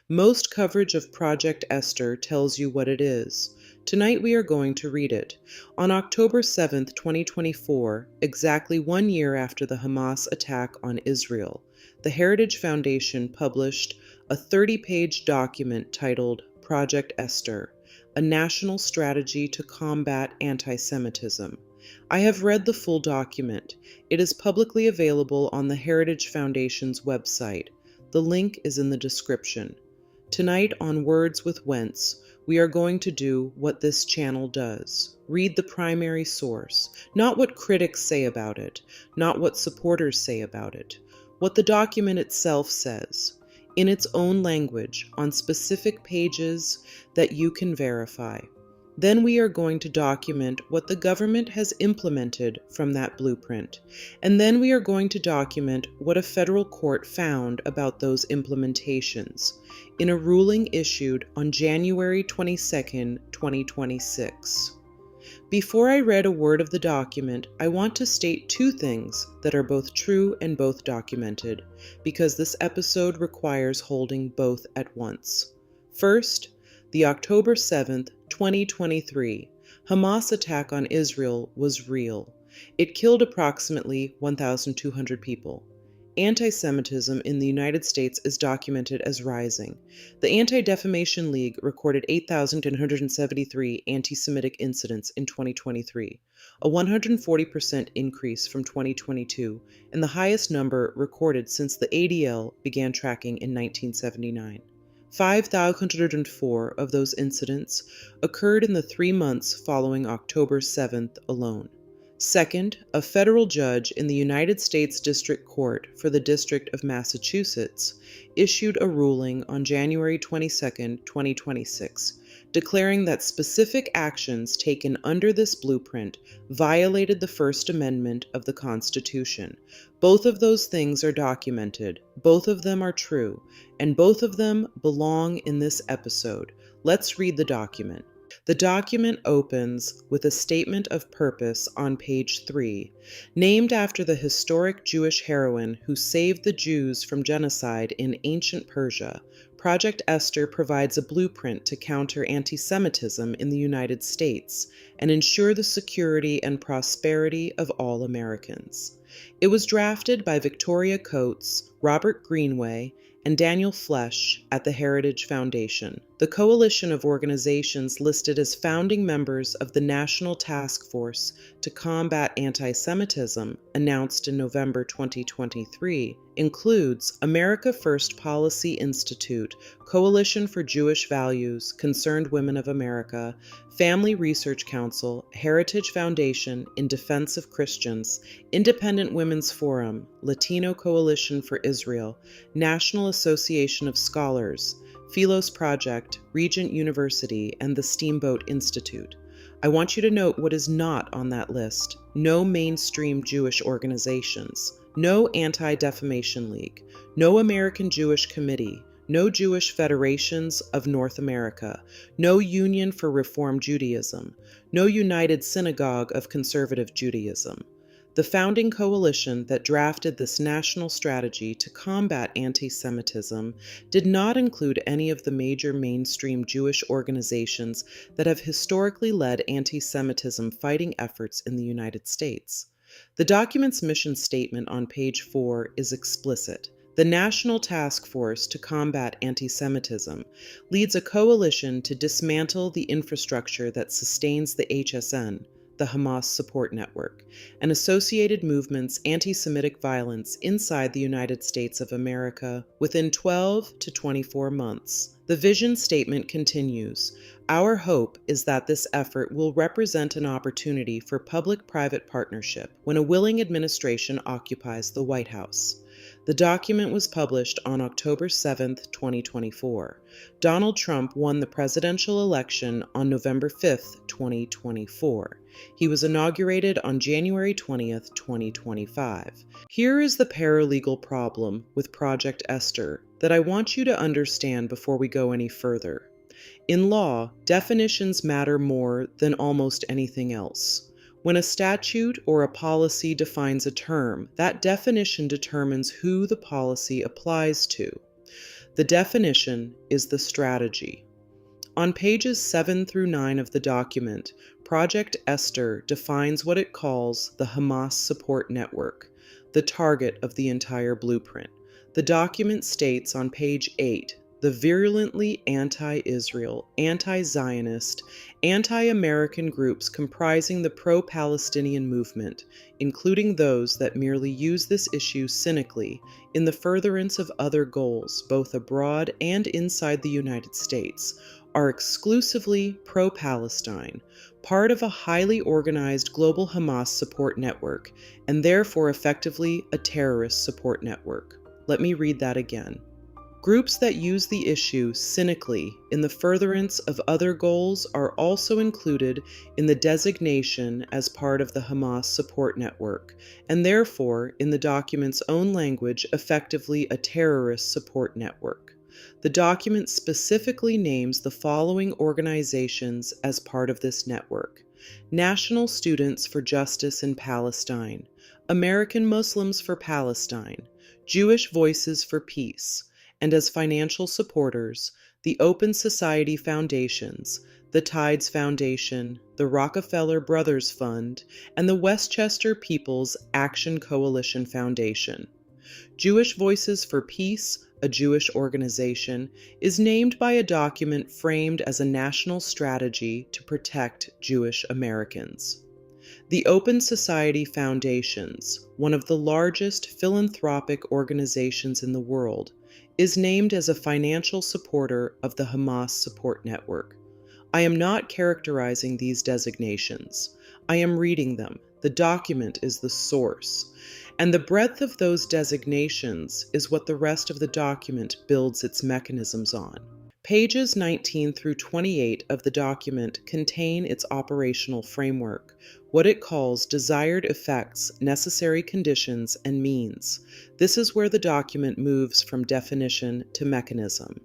Most coverage of Project Esther tells you what it is. Tonight we are going to read it. On October 7th, 2024, exactly 1 year after the Hamas attack on Israel, the Heritage Foundation published a 30-page document titled Project Esther, a national strategy to combat anti-Semitism. I have read the full document. It is publicly available on the Heritage Foundation's website. The link is in the description. Tonight on Words with Wentz, we are going to do what this channel does. Read the primary source, not what critics say about it, not what supporters say about it, what the document itself says, in its own language, on specific pages that you can verify. Then we are going to document what the government has implemented from that blueprint. And then we are going to document what a federal court found about those implementations in a ruling issued on January 22, 2026. Before I read a word of the document, I want to state two things that are both true and both documented, because this episode requires holding both at once. First, the October 7th, 2023, Hamas attack on Israel was real. It killed approximately 1,200 people. Anti-Semitism in the United States is documented as rising. The Anti-Defamation League recorded 8,173 anti-Semitic incidents in 2023, a 140% increase from 2022, and the highest number recorded since the ADL began tracking in 1979. 5,104 of those incidents occurred in the 3 months following October 7th alone. Second, a federal judge in the United States District Court for the District of Massachusetts issued a ruling on January 22, 2026, declaring that specific actions taken under this blueprint violated the First Amendment of the Constitution. Both of those things are documented, both of them are true, and both of them belong in this episode. Let's read the document. The document opens with a statement of purpose on page 3, named after the historic Jewish heroine who saved the Jews from genocide in ancient Persia. Project Esther provides a blueprint to counter anti-Semitism in the United States and ensure the security and prosperity of all Americans. It was drafted by Victoria Coates, Robert Greenway, and Daniel Flesch at the Heritage Foundation, the coalition of organizations listed as founding members of the National Task Force to Combat Anti-Semitism, announced in November 2023, includes America First Policy Institute, Coalition for Jewish Values, Concerned Women of America, Family Research Council, Heritage Foundation in Defense of Christians, Independent Women's Forum, Latino Coalition for Israel, National Association of Scholars, Philos Project, Regent University, and the Steamboat Institute. I want you to note what is not on that list. No mainstream Jewish organizations, no Anti-Defamation League, no American Jewish Committee, no Jewish Federations of North America, no Union for Reform Judaism, no United Synagogue of Conservative Judaism. The founding coalition that drafted this national strategy to combat anti-Semitism did not include any of the major mainstream Jewish organizations that have historically led anti-Semitism fighting efforts in the United States. The document's mission statement on page 4 is explicit. The National Task Force to Combat Anti-Semitism leads a coalition to dismantle the infrastructure that sustains the HSN, the Hamas Support Network, and associated movements' anti-Semitic violence inside the United States of America within 12 to 24 months. The vision statement continues, "Our hope is that this effort will represent an opportunity for public-private partnership when a willing administration occupies the White House." The document was published on October 7, 2024. Donald Trump won the presidential election on November 5, 2024. He was inaugurated on January 20, 2025. Here is the paralegal problem with Project Esther that I want you to understand before we go any further. In law, definitions matter more than almost anything else. When a statute or a policy defines a term, that definition determines who the policy applies to. The definition is the strategy. On pages 7 through 9 of the document, Project Esther defines what it calls the Hamas support network, the target of the entire blueprint. The document states on page 8, the virulently anti-Israel, anti-Zionist, anti-American groups comprising the pro-Palestinian movement, including those that merely use this issue cynically in the furtherance of other goals, both abroad and inside the United States, are exclusively pro-Palestine, part of a highly organized global Hamas support network, and therefore effectively a terrorist support network. Let me read that again. Groups that use the issue cynically in the furtherance of other goals are also included in the designation as part of the Hamas support network, and therefore, in the document's own language, effectively a terrorist support network. The document specifically names the following organizations as part of this network: National Students for Justice in Palestine, American Muslims for Palestine, Jewish Voices for Peace, and as financial supporters, the Open Society Foundations, the Tides Foundation, the Rockefeller Brothers Fund, and the Westchester People's Action Coalition Foundation. Jewish Voices for Peace, a Jewish organization, is named by a document framed as a national strategy to protect Jewish Americans. The Open Society Foundations, one of the largest philanthropic organizations in the world, is named as a financial supporter of the Hamas support network. I am not characterizing these designations. I am reading them. The document is the source. And the breadth of those designations is what the rest of the document builds its mechanisms on. Pages 19 through 28 of the document contain its operational framework, what it calls desired effects, necessary conditions, and means. This is where the document moves from definition to mechanism.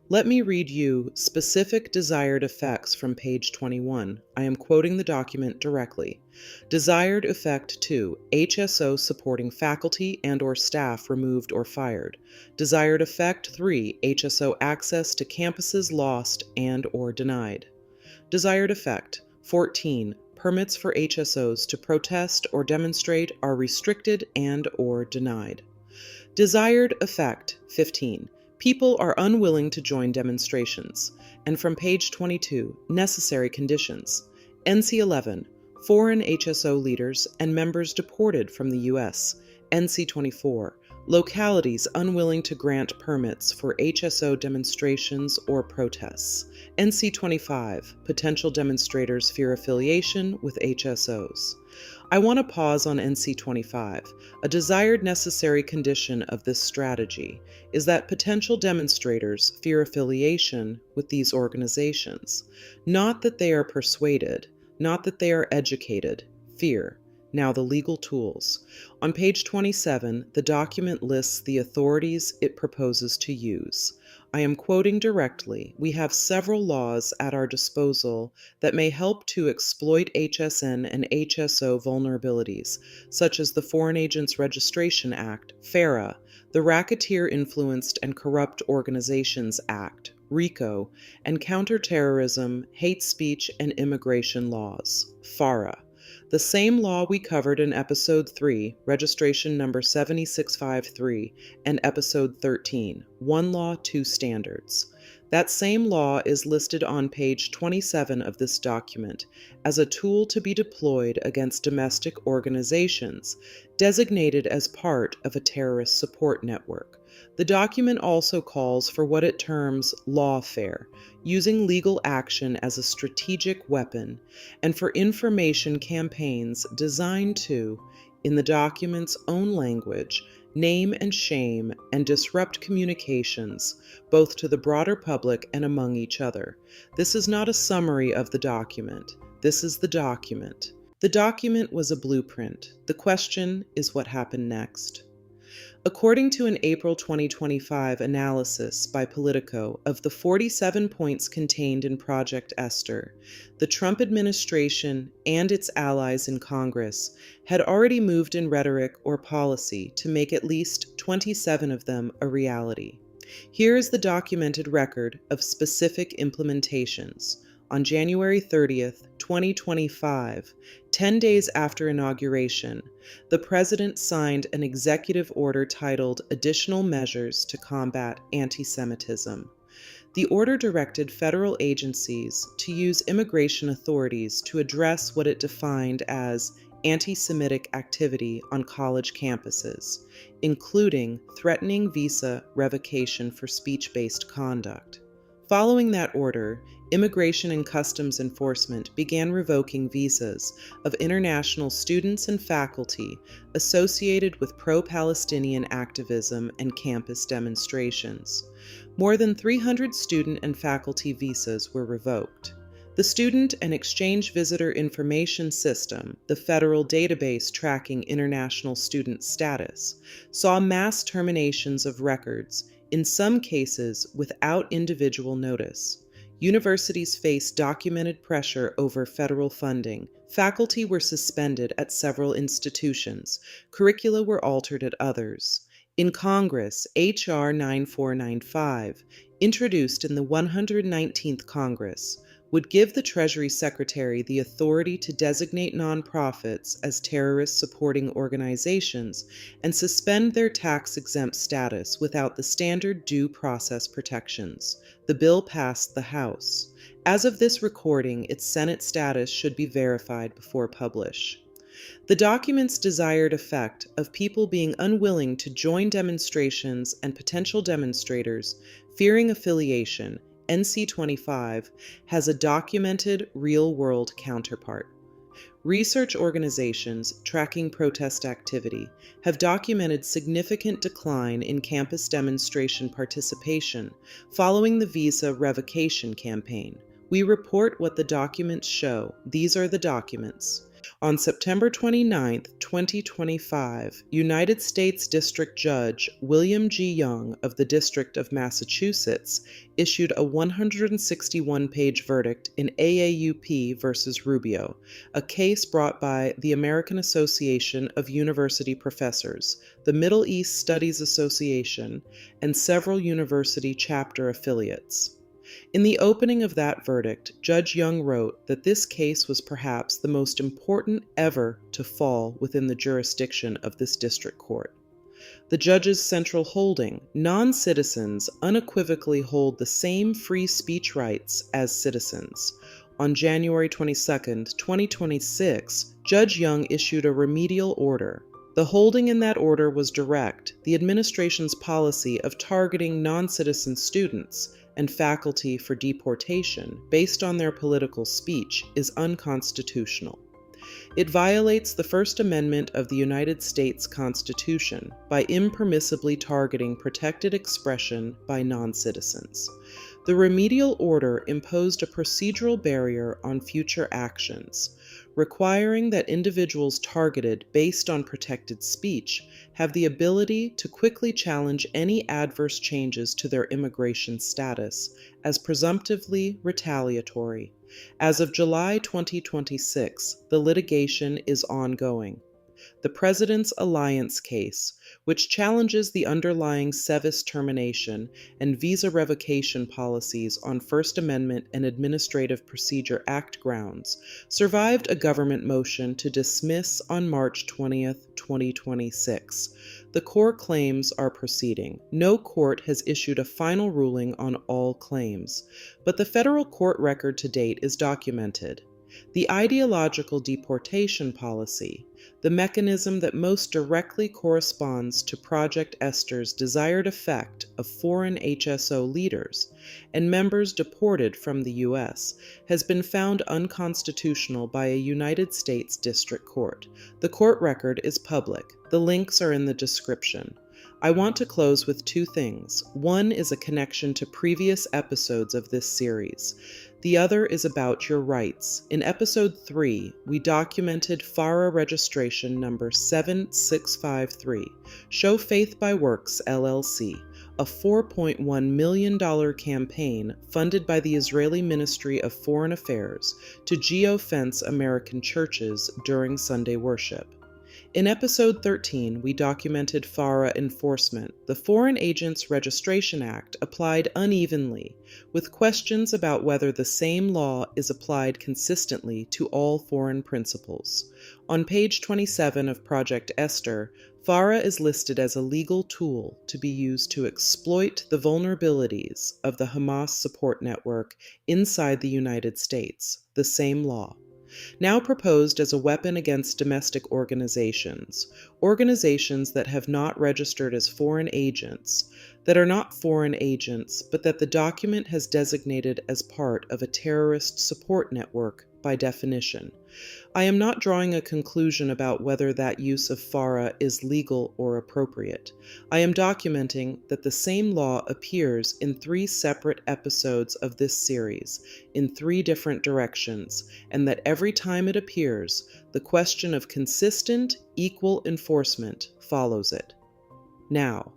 Let me read you specific desired effects from page 21. I am quoting the document directly. Desired effect 2, HSO supporting faculty and/or staff removed or fired. Desired effect 3, HSO access to campuses lost and/or denied. Desired effect 14, permits for HSOs to protest or demonstrate are restricted and/or denied. Desired effect 15, people are unwilling to join demonstrations. And from page 22, necessary conditions. NC 11, foreign HSO leaders and members deported from the U.S. NC 24, localities unwilling to grant permits for HSO demonstrations or protests. NC 25, potential demonstrators fear affiliation with HSOs. I want to pause on NC 25. A desired necessary condition of this strategy is that potential demonstrators fear affiliation with these organizations. Not that they are persuaded, not that they are educated, fear. Now the legal tools. On page 27, the document lists the authorities it proposes to use. I am quoting directly. We have several laws at our disposal that may help to exploit HSN and HSO vulnerabilities, such as the Foreign Agents Registration Act, FARA, the Racketeer Influenced and Corrupt Organizations Act, RICO, and Counterterrorism, Hate Speech, and Immigration Laws, FARA. The same law we covered in Episode 3, Registration Number 7653, and Episode 13, One Law, Two Standards. That same law is listed on page 27 of this document as a tool to be deployed against domestic organizations designated as part of a terrorist support network. The document also calls for what it terms lawfare, using legal action as a strategic weapon, and for information campaigns designed to, in the document's own language, name and shame and disrupt communications, both to the broader public and among each other. This is not a summary of the document. This is the document. The document was a blueprint. The question is what happened next. According to an April 2025 analysis by Politico of the 47 points contained in Project Esther, the Trump administration and its allies in Congress had already moved in rhetoric or policy to make at least 27 of them a reality. Here is the documented record of specific implementations. On January 30th, 2025, 10 days after inauguration, the President signed an executive order titled Additional Measures to Combat Antisemitism. The order directed federal agencies to use immigration authorities to address what it defined as anti-Semitic activity on college campuses, including threatening visa revocation for speech-based conduct. Following that order, Immigration and Customs Enforcement began revoking visas of international students and faculty associated with pro-Palestinian activism and campus demonstrations. More than 300 student and faculty visas were revoked. The Student and Exchange Visitor Information System, the federal database tracking international student status, saw mass terminations of records, in some cases without individual notice. Universities faced documented pressure over federal funding. Faculty were suspended at several institutions. Curricula were altered at others. In Congress, H.R. 9495, introduced in the 119th Congress, would give the Treasury Secretary the authority to designate nonprofits as terrorist-supporting organizations and suspend their tax-exempt status without the standard due process protections. The bill passed the House. As of this recording, its Senate status should be verified before publish. The document's desired effect of people being unwilling to join demonstrations and potential demonstrators fearing affiliation, NC 25, has a documented real-world counterpart. Research organizations tracking protest activity have documented significant decline in campus demonstration participation following the visa revocation campaign. We report what the documents show. These are the documents. On September 29, 2025, United States District Judge William G. Young of the District of Massachusetts issued a 161-page verdict in AAUP versus Rubio, a case brought by the American Association of University Professors, the Middle East Studies Association, and several university chapter affiliates. In the opening of that verdict, Judge Young wrote that this case was perhaps the most important ever to fall within the jurisdiction of this district court. The judge's central holding, non-citizens unequivocally hold the same free speech rights as citizens. On January 22, 2026, Judge Young issued a remedial order. The holding in that order was direct. The administration's policy of targeting non-citizen students and faculty for deportation based on their political speech is unconstitutional. It violates the First Amendment of the United States Constitution by impermissibly targeting protected expression by non-citizens. The remedial order imposed a procedural barrier on future actions, requiring that individuals targeted based on protected speech have the ability to quickly challenge any adverse changes to their immigration status as presumptively retaliatory. As of July 2026, the litigation is ongoing. The President's Alliance case, which challenges the underlying SEVIS termination and visa revocation policies on First Amendment and Administrative Procedure Act grounds, survived a government motion to dismiss on March 20, 2026. The core claims are proceeding. No court has issued a final ruling on all claims, but the federal court record to date is documented. The ideological deportation policy, the mechanism that most directly corresponds to Project Esther's desired effect of foreign HSO leaders and members deported from the U.S., has been found unconstitutional by a United States District Court. The court record is public. The links are in the description. I want to close with two things. One is a connection to previous episodes of this series. The other is about your rights. In episode 3, we documented FARA registration number 7653, Show Faith by Works, LLC, a $4.1 million campaign funded by the Israeli Ministry of Foreign Affairs to geofence American churches during Sunday worship. In episode 13, we documented FARA enforcement. The Foreign Agents Registration Act applied unevenly, with questions about whether the same law is applied consistently to all foreign principals. On page 27 of Project Esther, FARA is listed as a legal tool to be used to exploit the vulnerabilities of the Hamas support network inside the United States, the same law. Now proposed as a weapon against domestic organizations that have not registered as foreign agents, that are not foreign agents, but that the document has designated as part of a terrorist support network by definition. I am not drawing a conclusion about whether that use of FARA is legal or appropriate. I am documenting that the same law appears in 3 separate episodes of this series, in 3 different directions, and that every time it appears, the question of consistent, equal enforcement follows it. Now,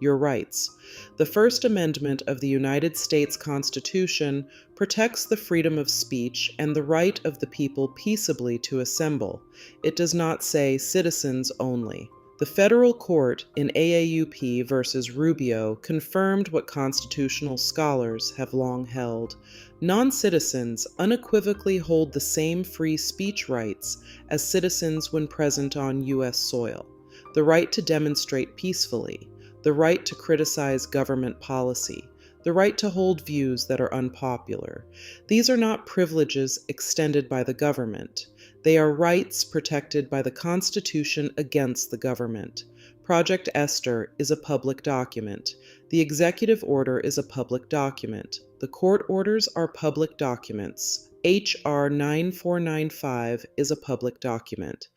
your rights. The First Amendment of the United States Constitution protects the freedom of speech and the right of the people peaceably to assemble. It does not say citizens only. The federal court in AAUP versus Rubio confirmed what constitutional scholars have long held. Non-citizens unequivocally hold the same free speech rights as citizens when present on U.S. soil. The right to demonstrate peacefully, the right to criticize government policy, the right to hold views that are unpopular. These are not privileges extended by the government. They are rights protected by the Constitution against the government. Project Esther is a public document. The executive order is a public document. The court orders are public documents. H.R. 9495 is a public document.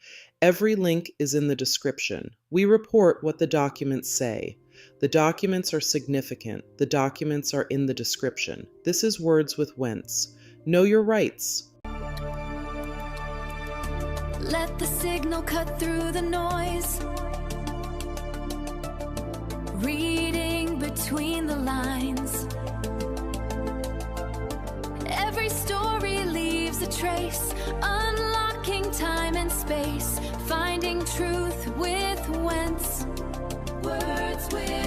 Every link is in the description. We report what the documents say. The documents are significant. The documents are in the description. This is Words with Wentz. Know your rights. Let the signal cut through the noise. Reading between the lines. Every story leaves a trace, unlocking time and space, finding truth with Wentz. Words with